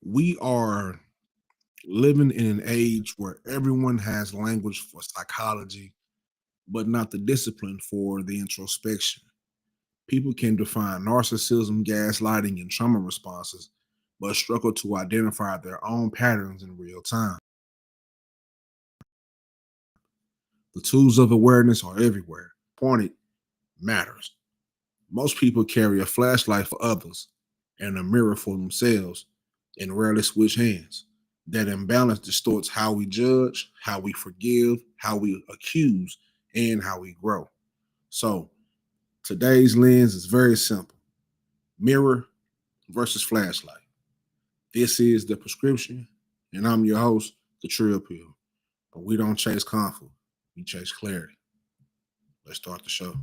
We are living in an age where everyone has language for psychology, but not the discipline for the introspection. People can define narcissism, gaslighting, and trauma responses, but struggle to identify their own patterns in real time. The tools of awareness are everywhere. Pointed matters. Most people carry a flashlight for others and a mirror for themselves and rarely switch hands. That imbalance distorts how we judge, how we forgive, how we accuse, and how we grow. So today's lens is very simple: mirror versus flashlight. This is the prescription, and I'm your host, the Trill Pill. But we don't chase comfort, we chase clarity. Let's start the show.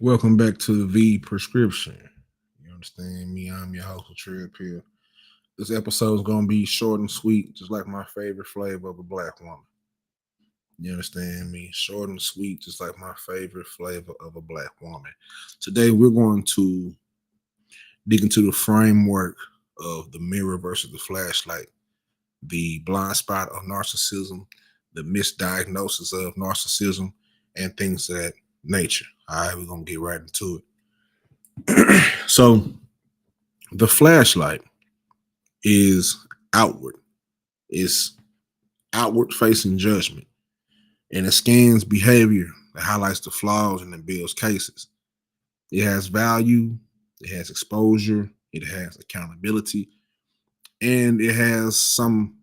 Welcome back to the prescription. You understand me? I'm your host, Trill Pill. This episode is going to be short and sweet, just like my favorite flavor of a black woman. You understand me? Short and sweet, just like my favorite flavor of a black woman. Today, we're going to dig into the framework of the mirror versus the flashlight, the blind spot of narcissism, the misdiagnosis of narcissism, and things of that nature. All right, we're going to get right into it. So, the flashlight is outward. It's outward facing judgment, and it scans behavior, it highlights the flaws, and it builds cases. It has value, it has exposure, it has accountability, and it has some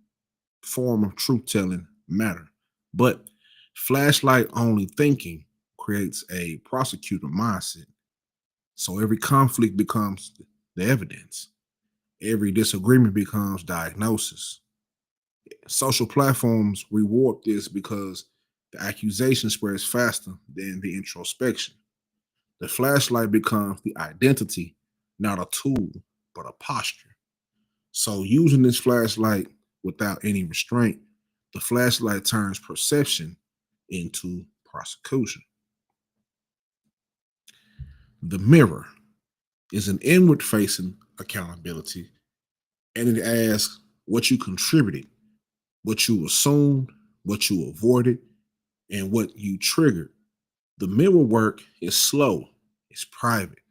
form of truth telling matter. But flashlight only thinking creates a prosecutor mindset. So every conflict becomes the evidence, every disagreement becomes diagnosis. Social platforms reward this because the accusation spreads faster than the introspection. The flashlight becomes the identity, not a tool, but a posture. So using this flashlight without any restraint, the flashlight turns perception into prosecution. The mirror is an inward facing accountability, and it asks what you contributed, what you assumed, what you avoided, and what you triggered. The mirror work is slow, it's private,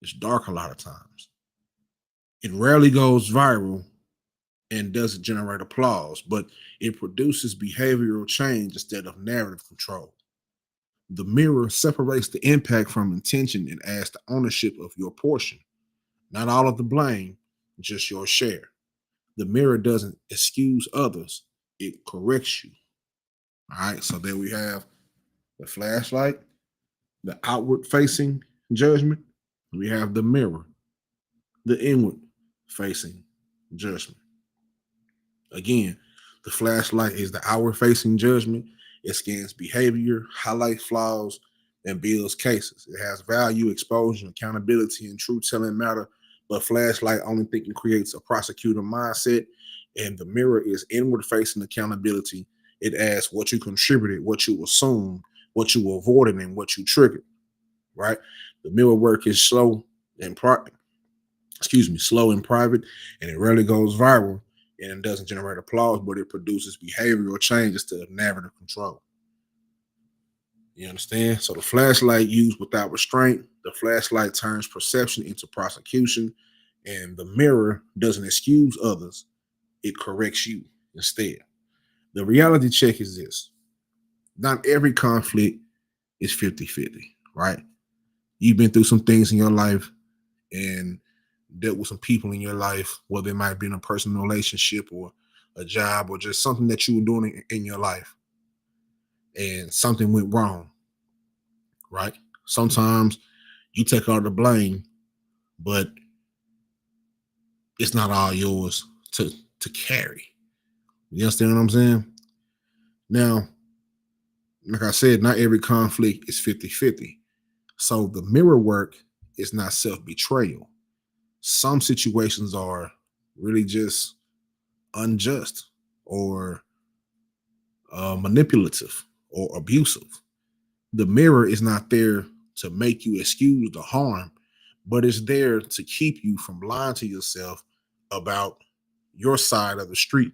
it's dark a lot of times. It rarely goes viral and doesn't generate applause, but it produces behavioral change instead of narrative control. The mirror separates the impact from intention and adds the ownership of your portion. Not all of the blame, just your share. The mirror doesn't excuse others, it corrects you. All right, so there we have the flashlight, the outward facing judgment. We have the mirror, the inward facing judgment. Again, the flashlight is the outward facing judgment. It scans behavior, highlights flaws, and builds cases. It has value, exposure, accountability, and truth telling matter. But flashlight only thinking creates a prosecutor mindset. And the mirror is inward facing accountability. It asks what you contributed, what you assumed, what you avoided, and what you triggered, right? The mirror work is slow and private, and it rarely goes viral, and it doesn't generate applause, but it produces behavioral change instead of narrative control. You understand? So the flashlight used without restraint, the flashlight turns perception into prosecution, and the mirror doesn't excuse others, it corrects you instead. The reality check is this: not every conflict is 50-50, right? You've been through some things in your life and dealt with some people in your life, whether it might be in a personal relationship or a job or just something that you were doing in your life, and something went wrong, right? Sometimes you take all the blame, but it's not all yours to carry. You understand what I'm saying? Now, like I said, not every conflict is 50-50. So the mirror work is not self-betrayal. Some situations are really just unjust or manipulative or abusive. The mirror is not there to make you excuse the harm, but it's there to keep you from lying to yourself about your side of the street.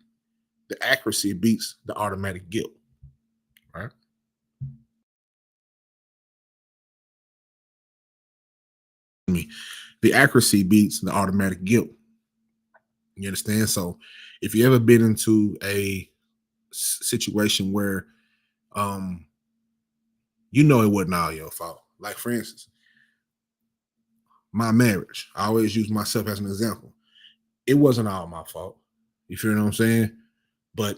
The accuracy beats the automatic guilt, right? The accuracy beats the automatic guilt. You understand? So if you ever been into a situation where um you know it wasn't all your fault. Like for instance, my marriage. I always use myself as an example. It wasn't all my fault. You feel what I'm saying? But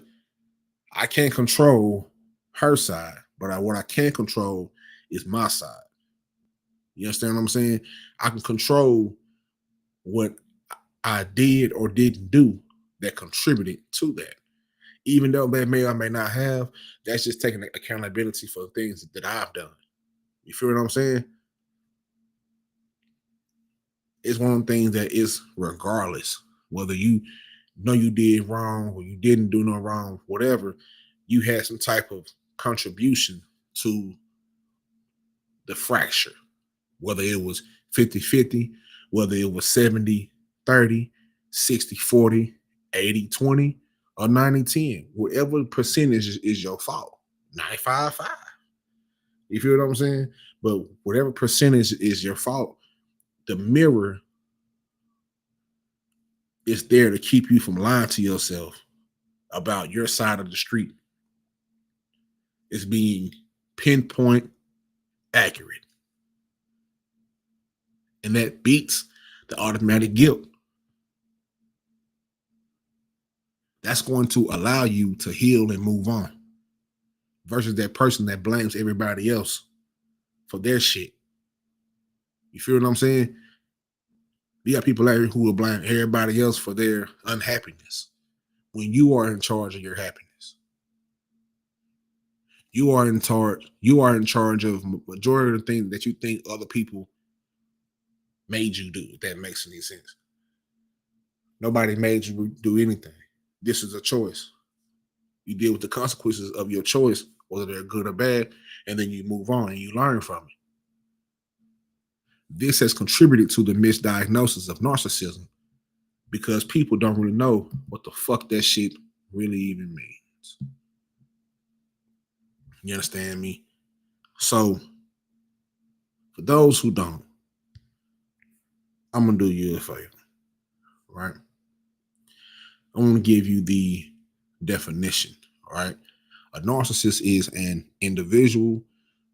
I can't control her side. But what I can control is my side. You understand what I'm saying? I can control what I did or didn't do that contributed to that. Even though they may or may not have, that's just taking accountability for the things that I've done. You feel what I'm saying? It's one of the things that is regardless, whether you know you did wrong or you didn't do no wrong, whatever, you had some type of contribution to the fracture, whether it was 50-50, whether it was 70-30, 60-40, 80-20, or 90-10. Whatever percentage is your fault. 95-5. You feel what I'm saying? But whatever percentage is your fault, the mirror is there to keep you from lying to yourself about your side of the street. It's being pinpoint accurate. And that beats the automatic guilt. That's going to allow you to heal and move on versus that person that blames everybody else for their shit. You feel what I'm saying? You got people out here who will blame everybody else for their unhappiness when you are in charge of your happiness. You are in charge. You are in charge of majority of the things that you think other people made you do, if that makes any sense. Nobody made you do anything. This is a choice. You deal with the consequences of your choice, whether they're good or bad, and then you move on and you learn from it. This has contributed to the misdiagnosis of narcissism because people don't really know what the fuck that shit really even means. You understand me? So, for those who don't, I'm gonna do you a favor, right? I want to give you the definition, all right? A narcissist is an individual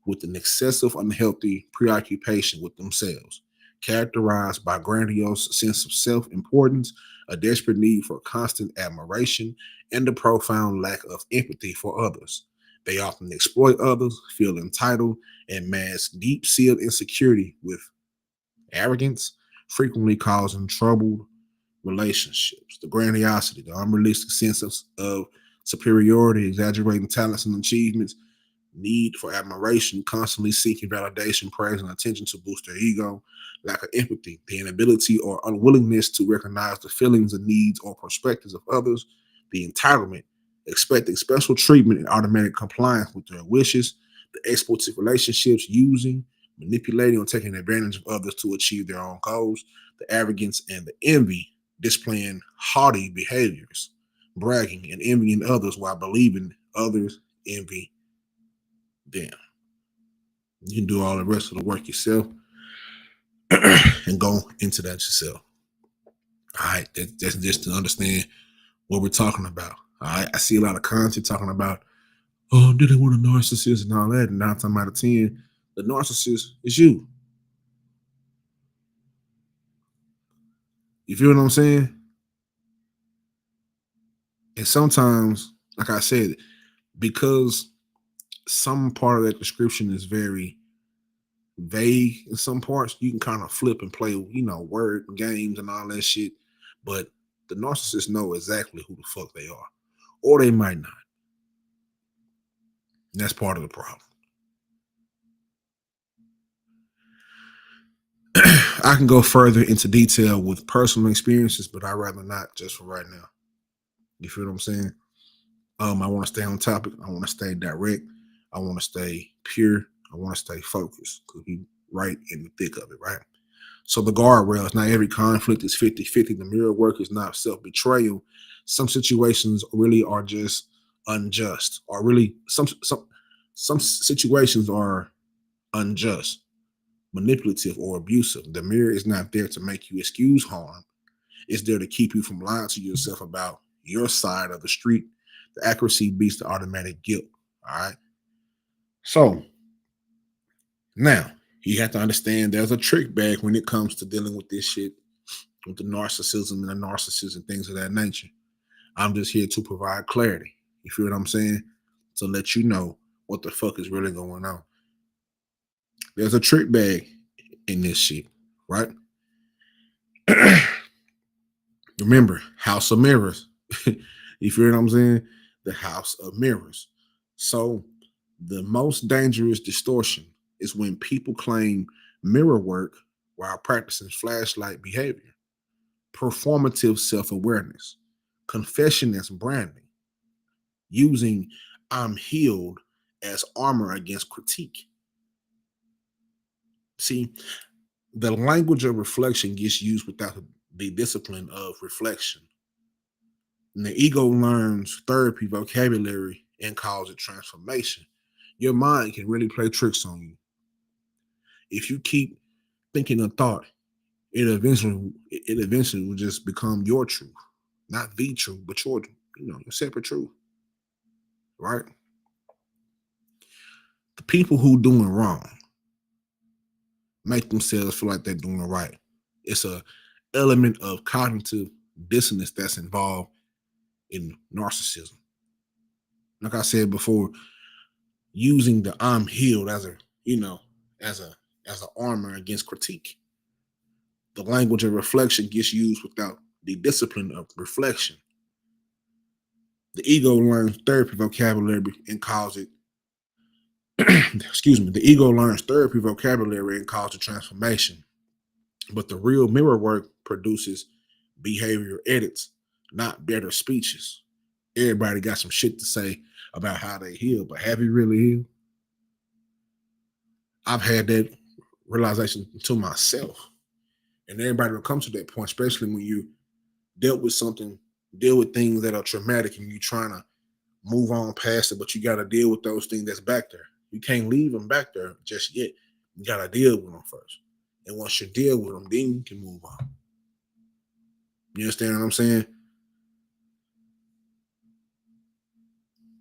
with an excessive unhealthy preoccupation with themselves, characterized by grandiose sense of self-importance, a desperate need for constant admiration, and a profound lack of empathy for others. They often exploit others, feel entitled, and mask deep-seated insecurity with arrogance, frequently causing troubled relationships. The grandiosity, the unrealistic sense of superiority, exaggerating talents and achievements, need for admiration, constantly seeking validation, praise, and attention to boost their ego, lack of empathy, the inability or unwillingness to recognize the feelings and needs or perspectives of others, the entitlement, expecting special treatment and automatic compliance with their wishes, the exploitative relationships, using, manipulating, or taking advantage of others to achieve their own goals, the arrogance and the envy, displaying haughty behaviors, bragging and envying others while believing others envy them. You can do all the rest of the work yourself and go into that yourself. All right, that's just to understand what we're talking about. All right, I see a lot of content talking about, oh, did they want a narcissist and all that? And 9 times out of 10, the narcissist is you. You feel what I'm saying? And sometimes, like I said, because some part of that description is very vague in some parts, you can kind of flip and play, word games and all that shit. But the narcissists know exactly who the fuck they are, or they might not. And that's part of the problem. I can go further into detail with personal experiences, but I'd rather not just for right now. You feel what I'm saying? I want to stay on topic. I want to stay direct. I want to stay pure. I want to stay focused because we right in the thick of it, right? So the guardrails, not every conflict is 50-50. The mirror work is not self-betrayal. Some situations really are just unjust, or really some situations are unjust, manipulative, or abusive. The mirror is not there to make you excuse harm. It's there to keep you from lying to yourself about your side of the street. The accuracy beats the automatic guilt. All right. So now you have to understand there's a trick bag when it comes to dealing with this shit, with the narcissism and the narcissism, things of that nature. I'm just here to provide clarity. You feel what I'm saying? To let you know what the fuck is really going on. There's a trick bag in this shit, right? Remember, house of mirrors. You feel what I'm saying? The house of mirrors. So the most dangerous distortion is when people claim mirror work while practicing flashlight behavior, performative self-awareness, confession as branding, using I'm healed as armor against critique. See, the language of reflection gets used without the discipline of reflection. And the ego learns therapy vocabulary and calls it transformation. Your mind can really play tricks on you. If you keep thinking a thought, it eventually will just become your truth, not the truth, but your separate truth, right? The people who doing wrong make themselves feel like they're doing right. It's a element of cognitive dissonance that's involved in narcissism. Like I said before, using the I'm healed as a, as an armor against critique. The language of reflection gets used without the discipline of reflection. The ego learns therapy vocabulary and calls it, excuse me, the ego learns therapy vocabulary and calls it transformation. But the real mirror work produces behavior edits, not better speeches. Everybody got some shit to say about how they heal, but have you really healed? I've had that realization to myself. And everybody will come to that point, especially when you dealt with something, deal with things that are traumatic and you're trying to move on past it, but you got to deal with those things that's back there. You can't leave them back there just yet. You got to deal with them first. And once you deal with them, then you can move on. You understand what I'm saying?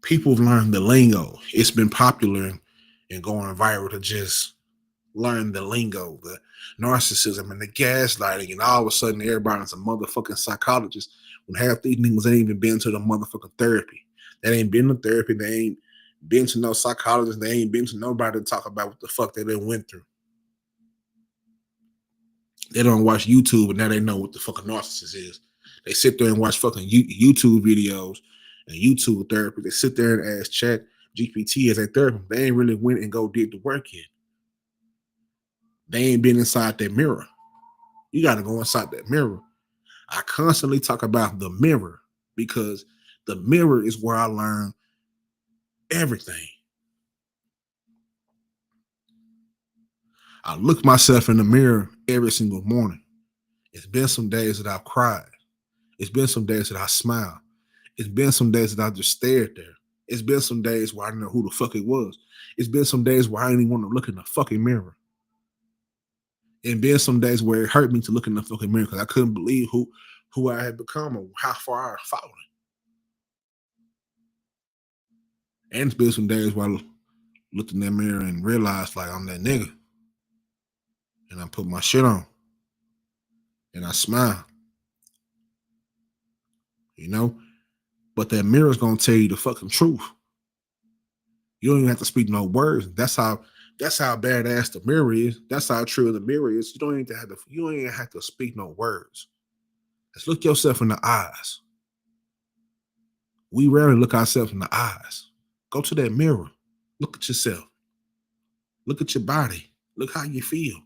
People have learned the lingo. It's been popular and going viral to just learn the lingo, the narcissism and the gaslighting, and all of a sudden everybody's a motherfucking psychologist when half these niggas ain't even been to the motherfucking therapy. They ain't been to therapy. They ain't been to no psychologist. They ain't been to nobody to talk about what the fuck they went through. They don't watch YouTube, and now they know what the fucking narcissist is. They sit there and watch fucking YouTube videos and YouTube therapy. They sit there and ask Chat GPT as a therapist. They ain't really went and go did the work yet. They ain't been inside that mirror. You got to go inside that mirror. I constantly talk about the mirror because The mirror is where I learn everything. I look myself in the mirror every single morning. It's been some days that I've cried. It's been some days that I smiled. It's been some days that I just stared there. It's been some days where I didn't know who the fuck it was. It's been some days where I didn't even want to look in the fucking mirror. And been some days where it hurt me to look in the fucking mirror because I couldn't believe who I had become or how far I had fallen. And it's been some days where I looked in that mirror and realized like I'm that nigga. And I put my shit on. And I smile. You know? But that mirror's gonna tell you the fucking truth. You don't even have to speak no words. That's how badass the mirror is. That's how true the mirror is. You don't even have to speak no words. Just look yourself in the eyes. We rarely look ourselves in the eyes. Go to that mirror. Look at yourself. Look at your body. Look how you feel.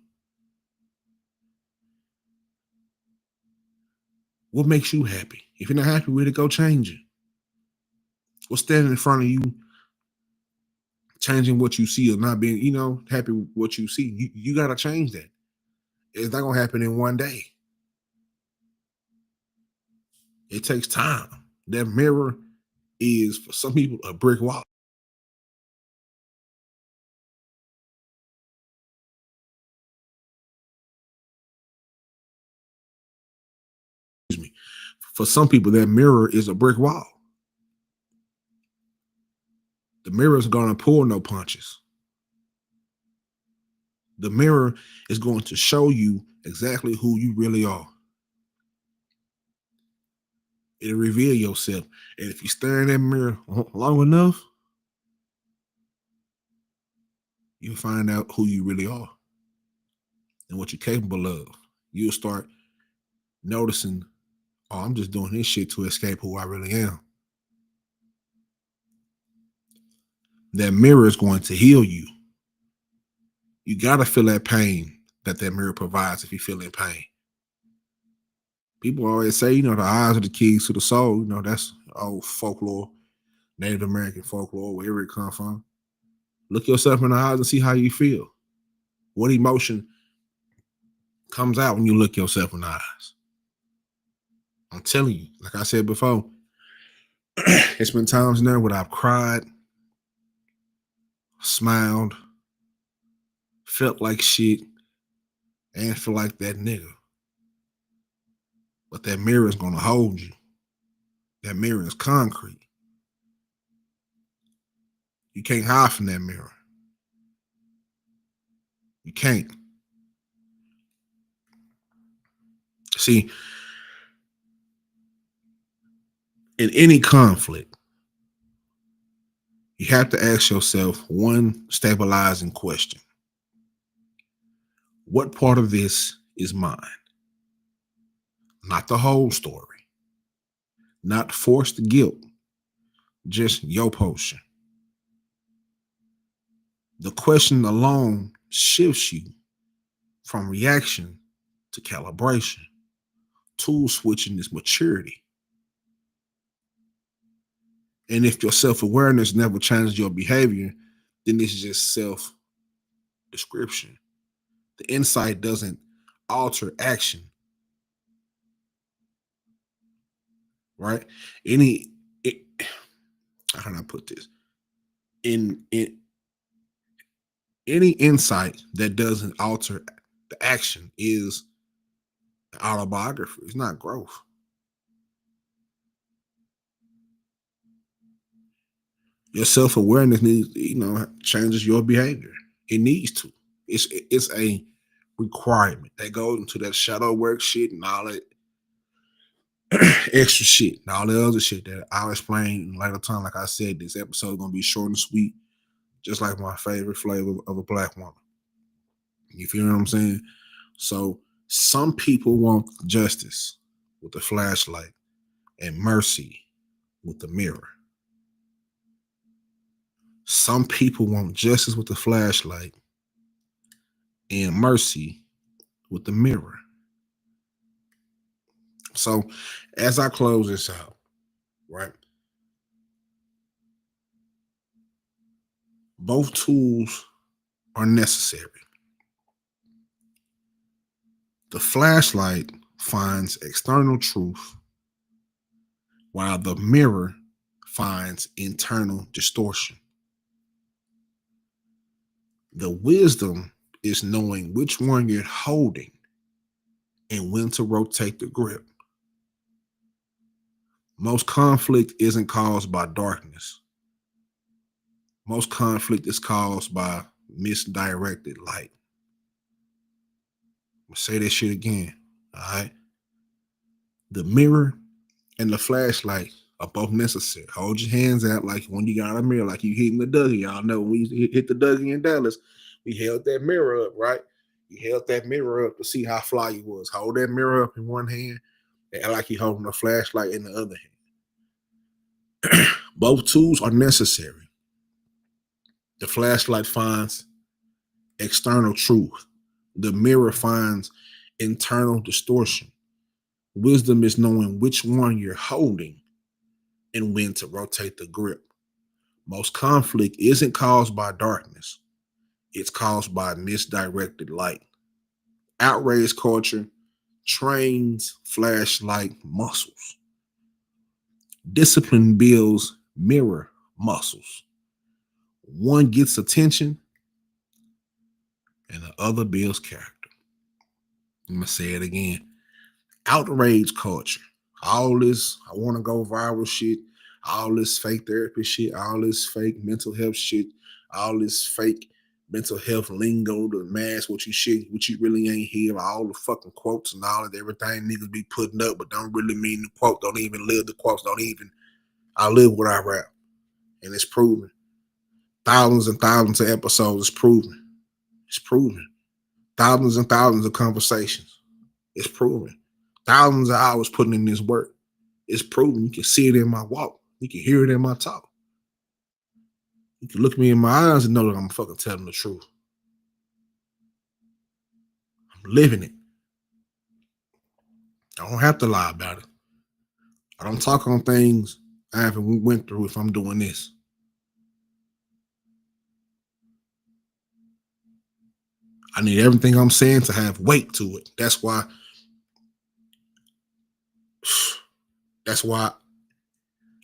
What makes you happy? If you're not happy with it, go change it. What's standing in front of you, changing what you see or not being, happy with what you see? You got to change that. It's not going to happen in one day. It takes time. That mirror is, for some people, a brick wall. Excuse me. For some people, that mirror is a brick wall. The mirror is going to pull no punches. The mirror is going to show you exactly who you really are. It'll reveal yourself. And if you stare in that mirror long enough, you'll find out who you really are and what you're capable of. You'll start noticing, oh, I'm just doing this shit to escape who I really am. That mirror is going to heal you. You got to feel that pain that mirror provides if you feel in pain. People always say, the eyes are the keys to the soul. That's old folklore, Native American folklore, wherever it comes from. Look yourself in the eyes and see how you feel. What emotion comes out when you look yourself in the eyes? I'm telling you, like I said before, it's been times now where I've cried, smiled, felt like shit, and feel like that nigga. But that mirror is going to hold you. That mirror is concrete. You can't hide from that mirror. You can't. See, in any conflict, you have to ask yourself one stabilizing question. What part of this is mine? Not the whole story. Not forced guilt. Just your portion. The question alone shifts you from reaction to calibration. Tool switching is maturity. And if your self-awareness never changes your behavior, then it's just self-description. The insight doesn't alter action. Right? How can I put this? In any insight that doesn't alter the action is autobiography. It's not growth. Your self-awareness needs, changes your behavior. It needs to. It's a requirement that goes into that shadow work shit and all that extra shit and all the other shit that I'll explain in later time. Like I said, this episode is gonna be short and sweet, just like my favorite flavor of a black woman. You feel what I'm saying? So some people want justice with the flashlight and mercy with the mirror. Some people want justice with the flashlight and mercy with the mirror. So as I close this out, right? Both tools are necessary. The flashlight finds external truth, while the mirror finds internal distortion. The wisdom is knowing which one you're holding and when to rotate the grip. Most conflict isn't caused by darkness. Most conflict is caused by misdirected light. I'm gonna say that shit again. All right. The mirror and the flashlight are both necessary. Hold your hands out like when you got a mirror, like you hitting the Dougie. Y'all know when we hit the Dougie in Dallas, we held that mirror up, right? You held that mirror up to see how fly you was. Hold that mirror up in one hand and like you holding a flashlight in the other hand. Both tools are necessary. The flashlight finds external truth. The mirror finds internal distortion. Wisdom is knowing which one you're holding and when to rotate the grip. Most conflict isn't caused by darkness. It's caused by misdirected light. Outrage culture trains flashlight muscles. Discipline builds mirror muscles. One gets attention and the other builds character. I'm going to say it again. Outrage culture. All this, I want to go viral shit, all this fake therapy shit, all this fake mental health shit, all this fake mental health lingo to mask what you really ain't hear, all the fucking quotes and all of everything niggas be putting up, but don't really mean the quote, don't even live the quotes, I live what I rap. And it's proven. Thousands and thousands of episodes, it's proven. It's proven. Thousands and thousands of conversations. It's proven. Thousands of hours putting in this work. It's proven. You can see it in my walk. You can hear it in my talk. You can look me in my eyes and know that I'm fucking telling the truth. I'm living it. I don't have to lie about it. I don't talk on things I haven't went through if I'm doing this. I need everything I'm saying to have weight to it. That's why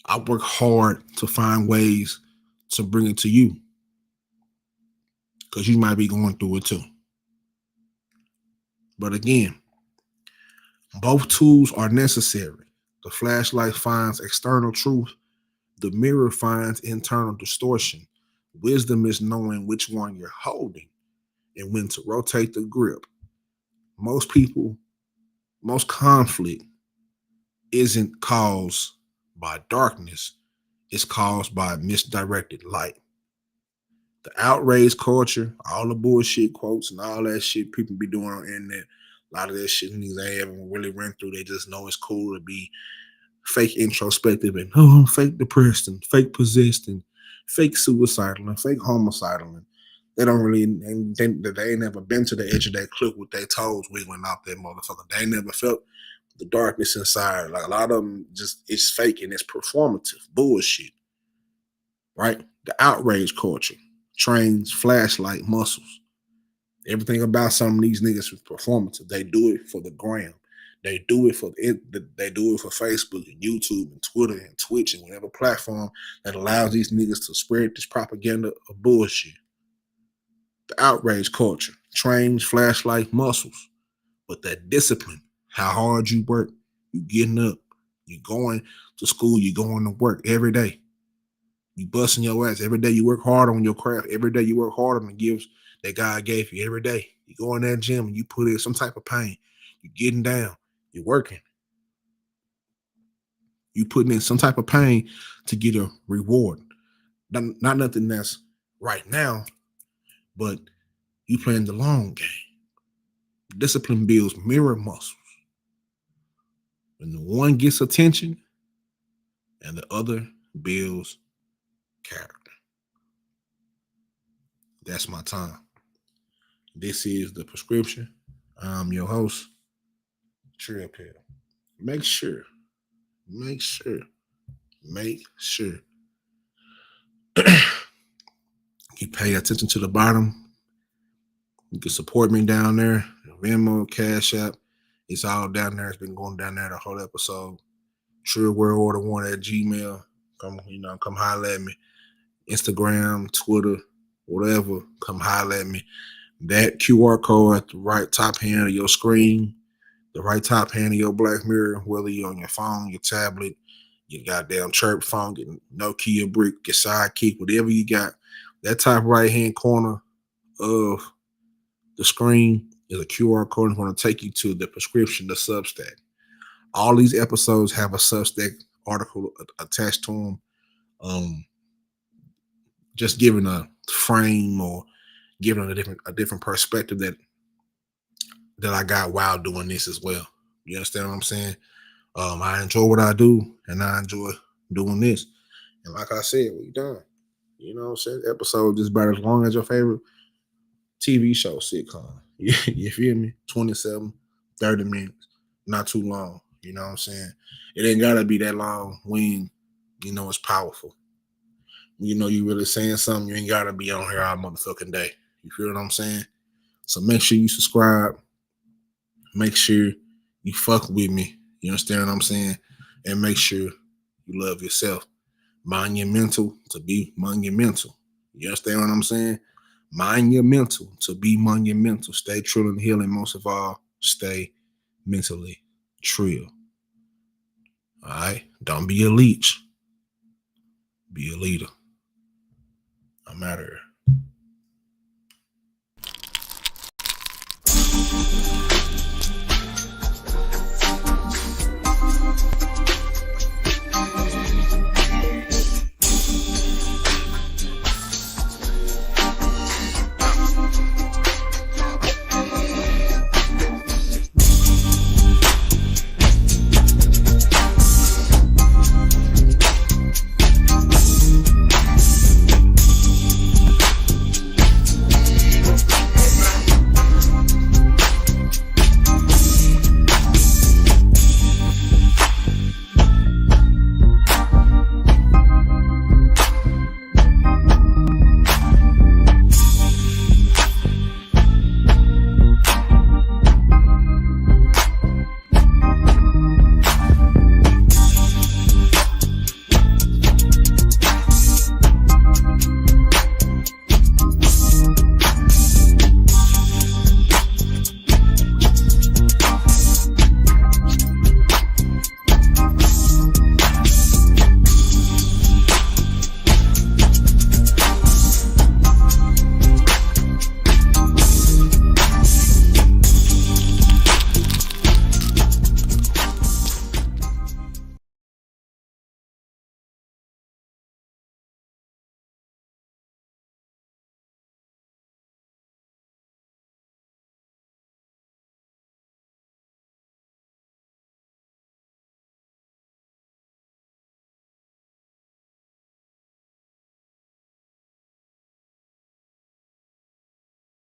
I work hard to find ways to bring it to you, because you might be going through it too. But again, both tools are necessary. The flashlight finds external truth. The mirror finds internal distortion. Wisdom is knowing which one you're holding and when to rotate the grip. Most conflict isn't caused by darkness. It's caused by misdirected light. The outrage culture, all the bullshit quotes and all that shit people be doing on the internet, a lot of that shit niggas they haven't really run through. They just know it's cool to be fake introspective and I'm fake depressed and fake possessed and fake suicidal and fake homicidal. And they don't really, and they ain't never been to the edge of that cliff with their toes wiggling out that motherfucker. They ain't never felt the darkness inside. Like a lot of them just, it's fake and it's performative bullshit, right? The outrage culture trains flashlight muscles. Everything about some of these niggas is performative. They do it for the gram. They do it for Facebook and YouTube and Twitter and Twitch and whatever platform that allows these niggas to spread this propaganda of bullshit. The outrage culture trains flashlight muscles, but that discipline, how hard you work, you getting up, you going to school, you going to work every day. You busting your ass every day. You work hard on your craft. Every day you work hard on the gifts that God gave you. Every day you go in that gym and you put in some type of pain. You're getting down. You're working. You putting in some type of pain to get a reward. Not nothing that's right now, but you playing the long game. Discipline builds mirror muscles. When the one gets attention and the other builds character. That's my time. This is The Prescription. I'm your host, Trip Hill. Make sure You pay attention to the bottom. You can support me down there. Venmo, Cash App. It's all down there. It's been going down there the whole episode. True World Order 1 at Gmail. Come holler at me. Instagram, Twitter, whatever. Come holler at me. That QR code at the right top hand of your screen, the right top hand of your black mirror, whether you're on your phone, your tablet, your goddamn chirp phone, your Nokia brick, your sidekick, whatever you got, that top right hand corner of the screen is a QR code. It's going to take you to the prescription, the Substack. All these episodes have a Substack article attached to them. Just giving a frame or giving a different perspective that I got while doing this as well. You understand what I'm saying? I enjoy what I do, and I enjoy doing this. And like I said, we done. You know what I'm saying? Episode just about as long as your favorite TV show, sitcom. You feel me? 27, 30 minutes. Not too long. You know what I'm saying? It ain't gotta be that long when you know it's powerful. You know you really saying something, you ain't gotta be on here all motherfucking day. You feel what I'm saying? So make sure you subscribe. Make sure you fuck with me. You understand what I'm saying? And make sure you love yourself. Mind your mental to be monumental. You understand what I'm saying? Mind your mental to be monumental. Stay true and healing. Most of all, stay mentally true. All right? Don't be a leech. Be a leader. I'm out of here.